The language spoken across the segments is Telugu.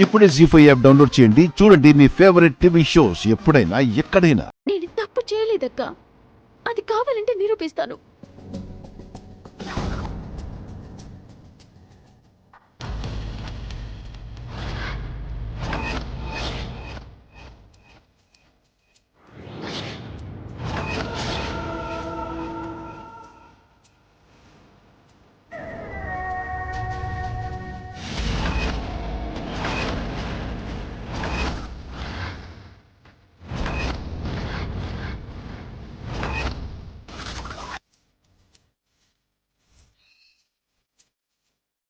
ఇప్పుడే జీ5 యాప్ డౌన్లోడ్ చేయండి. చూడండి మీ ఫేవరెట్ టీవీ షోస్ ఎప్పుడైనా ఎక్కడైనా. నేను తప్పు చేయలేదక్క. అది కావాలంటే నిరూపిస్తాను.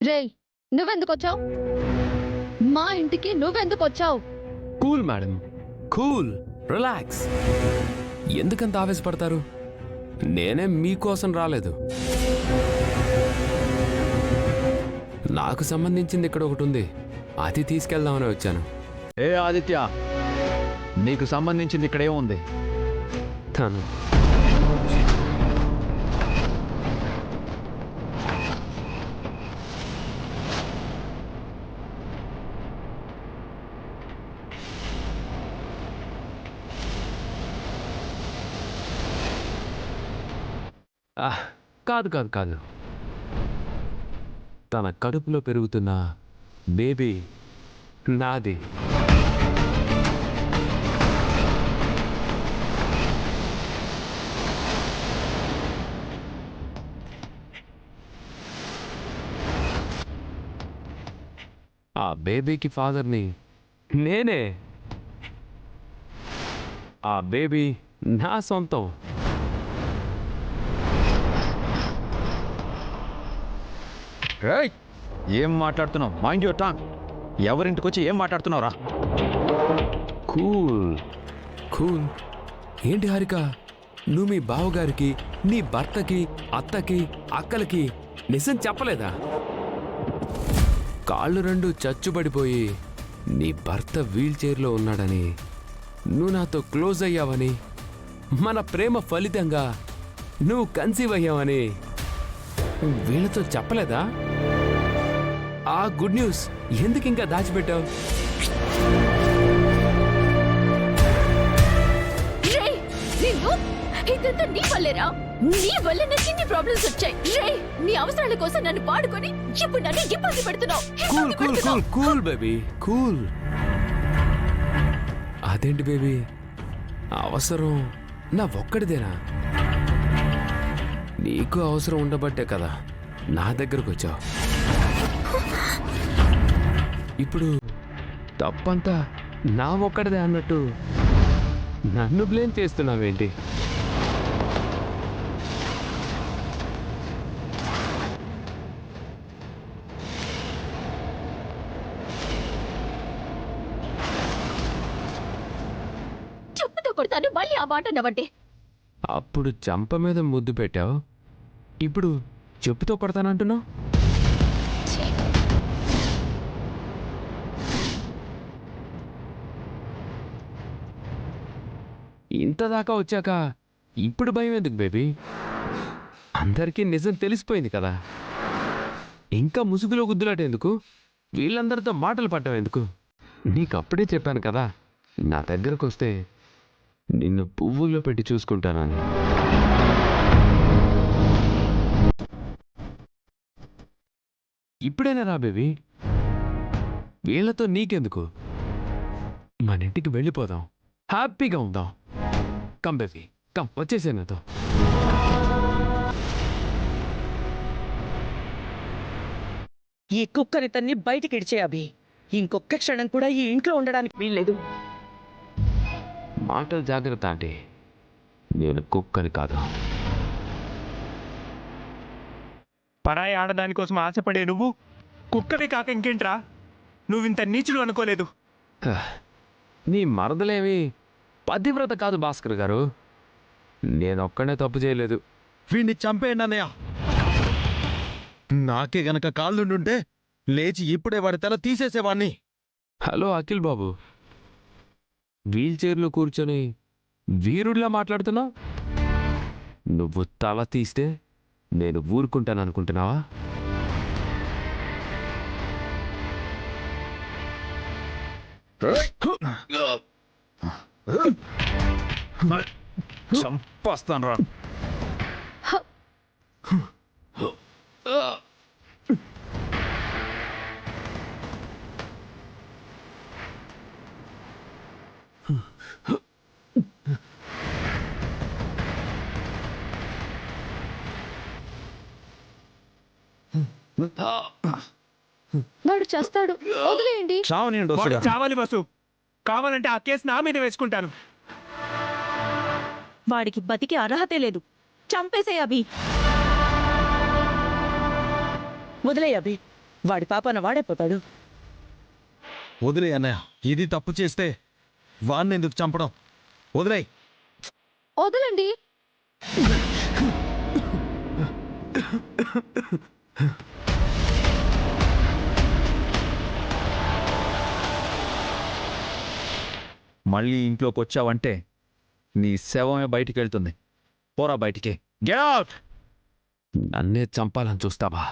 రేయ్, నువ్వెందుకు వచ్చావు? మా ఇంటికి నువ్వెందుకు వచ్చావు? Cool madam, cool, relax. ఎందుకంత ఆవేశపడతారు? నేనే మీకోసం రాలేదు. నాకు సంబంధించింది ఇక్కడ ఒకటి ఉంది, అది తీసుకెళ్దామని వచ్చాను. ఏ ఆదిత్య, నీకు సంబంధించింది ఇక్కడే ఉంది. తను కాదు కాదు కాదు, తన కడుపులో పెరుగుతున్న బేబీ నాది. ఆ బేబీకి ఫాదర్ని నేనే. ఆ బేబీ నా సొంతం. ఏం మాట్లాడుతున్నావు? Mind your Tang. ఎవరింటికి వచ్చి ఏం మాట్లాడుతున్నావురా? Cool cool. ఏంటి హారిక, నువ్వు మీ బావగారికి, నీ భర్తకి, అత్తకి, అక్కలకి నిజం చెప్పలేదా? కాళ్ళు రెండు చచ్చుబడిపోయి నీ భర్త వీల్ చైర్లో ఉన్నాడని, నువ్వు నాతో క్లోజ్ అయ్యావని, మన ప్రేమ ఫలితంగా నువ్వు కన్సీవ్ అయ్యావని వీళ్ళతో చెప్పలేదా? ఆ గుడ్ న్యూస్ ఎందుకు ఇంకా దాచిపెట్టావు? ఇదంతా నీ వల్లేరా. నీ వల్ల నాకు ఇన్ని ప్రాబ్లమ్స్ వచ్చాయి. రే, నీ అవసరాల కోసం నన్ను వాడుకొని ఇప్పుడు నన్ను ఇబ్బంది పెడుతున్నావు. Cool cool cool cool baby, cool. అదేంటి బేబీ, అవసరం నా ఒక్కడిదేనా? నీకు అవసరం ఉండబట్టే కదా నా దగ్గరకు వచ్చావు. ఇప్పుడు తప్పంతా నా ఒక్కడిదే అన్నట్టు నన్ను బ్లేమ్ చేస్తున్నావేంటి? చెప్పుతో కొడతాను, మళ్ళీ ఆ మాట నవ్వండి. అప్పుడు చంప మీద ముద్దు పెట్టావు, ఇప్పుడు చెప్పుతో కొడతానంటున్నావు. ఇంతదాకా వచ్చాక ఇప్పుడు భయం ఎందుకు బేబీ? అందరికీ నిజం తెలిసిపోయింది కదా. ఇంకా ముసుగులో గుద్దులాటేందుకు? వీళ్ళందరితో మాటలు పడ్డం ఎందుకు? నీకు అప్పుడే చెప్పాను కదా, నా దగ్గరకు వస్తే నిన్ను పువ్వుల్లో పెట్టి చూసుకుంటానని. ఇప్పుడైనా రా బేబీ, వీళ్ళతో నీకెందుకు? మన ఇంటికి వెళ్ళిపోదాం, హ్యాపీగా ఉందాం. కమ్ బేబీ, కమ్, వచ్చేసే నాతో. ఈ కుక్కని తన్ని బయటికి ఇడిచే అభి. ఇంకొక్క క్షణం కూడా ఈ ఇంట్లో ఉండడానికి వీల్లేదు. మాటలు జాగ్రత్త అంటే, నేను కుక్కని కాదు. పరాయి ఆడదాని కోసం ఆశపడే నువ్వు కుక్కవే కాక ఇంకేంట్రా? నువ్వింత నీచుడు అనుకోలేదు. నీ మరదలేమి పతివ్రత కాదు భాస్కర్ గారు. నేనొక్కడే తప్పు చేయలేదు. వీణ్ణి చంపేయండి అన్నయ్య. నాకే గనక కాళ్ళుండుంటే లేచి ఇప్పుడే వాడి తల తీసేసేవాణ్ణి. హలో అఖిల్ బాబు, వీల్ చైర్లో కూర్చొని వీరుడిలా మాట్లాడుతున్నావు. నువ్వు తల తీస్తే నేను ఊరుకుంటాను అనుకుంటున్నావా? చంపేస్తాను రా. వాడు చేస్తాడు, వదిలేయండి. చావనీయండి వాడు వరుసగా. చావాలి బస్సు. కావాలంటే ఆ కేసు నా మీద వేసుకుంటాను. వాడికి బతికే అర్హతే లేదు. చంపేసే అభి. వదిలే అభి, వాడి పాపన వాడైపోతాడు. వదిలే అన్నయ్య, ఇది తప్పు చేస్తే వాడిని ఎందుకు చంపడం? వదిలే. వదలండి. మళ్ళీ ఇంట్లోకి వచ్చావంటే నీ శవమే బయటికి వెళ్తుంది. పోరా బయటికి. Get out. నన్నే చంపాలని చూస్తావా?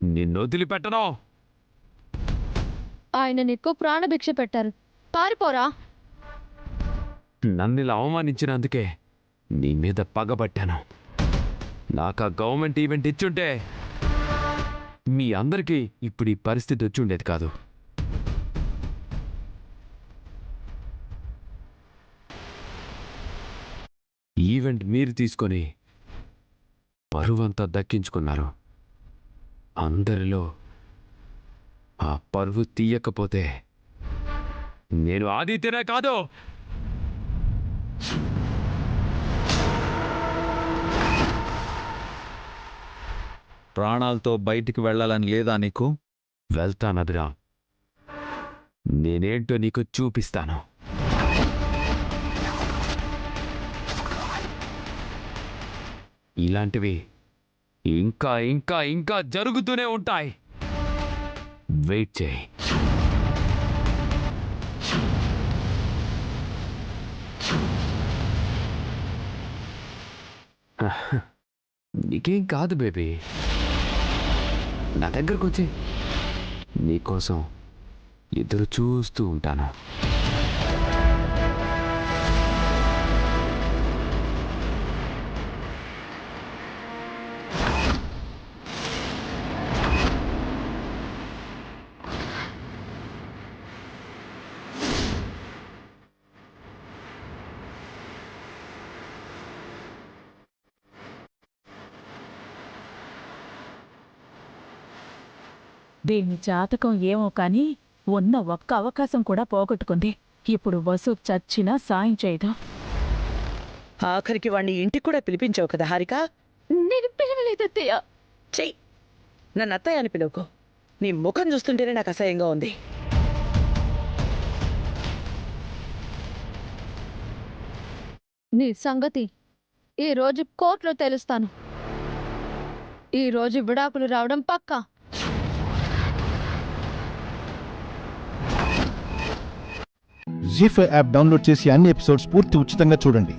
నిన్ను వదిలిపెట్టను. ఆయన నీకు ప్రాణభిక్ష పెట్టారు, పారిపోరా. నన్ను ఇలా అవమానించినందుకే నీ మీద పగబట్టాను. నాకు ఆ గవర్నమెంట్ ఈవెంట్ ఇచ్చుంటే మీ అందరికీ ఇప్పుడు ఈ పరిస్థితి వచ్చి ఉండేది కాదు. ఈవెంట్ మీరు తీసుకొని పరువంతా దక్కించుకున్నారు. అందరిలో ఆ పరువు తీయకపోతే నేను ఆదిత్యనే కాదు. ప్రాణాలతో బయటికి వెళ్ళాలని లేదా నీకు? వెళ్తానదిరా. నేనేంటో నీకు చూపిస్తాను. ఇలాంటివి ఇంకా ఇంకా ఇంకా జరుగుతూనే ఉంటాయి. వెయిట్ చేయి. నీకేం కాదు బేబీ. నా దగ్గరకు వచ్చి నీకోసం ఎదురు చూస్తూ ఉంటాను. దీని జాతకం ఏమో కాని ఉన్న ఒక్క అవకాశం కూడా పోగొట్టుకుంది. ఇప్పుడు వసు చచ్చినా సాయం చేయదు. ఆఖరికి వాణ్ణి ఇంటికి కూడా పిలిపించావు కదా హారిక. నేను పిలవలేదు అత్తయ్య. చెయ్యి, నన్ను అత్తయ్య అని పిలువుకో. నీ ముఖం చూస్తుంటేనే నాకు అసహ్యంగా ఉంది. నీ సంగతి ఈరోజు కోర్టులో తెలుస్తాను. ఈరోజు విడాకులు రావడం పక్కా. జీ5 యాప్ డౌన్లోడ్ చేసి అన్ని ఎపిసోడ్స్ పూర్తి ఉచితంగా చూడండి.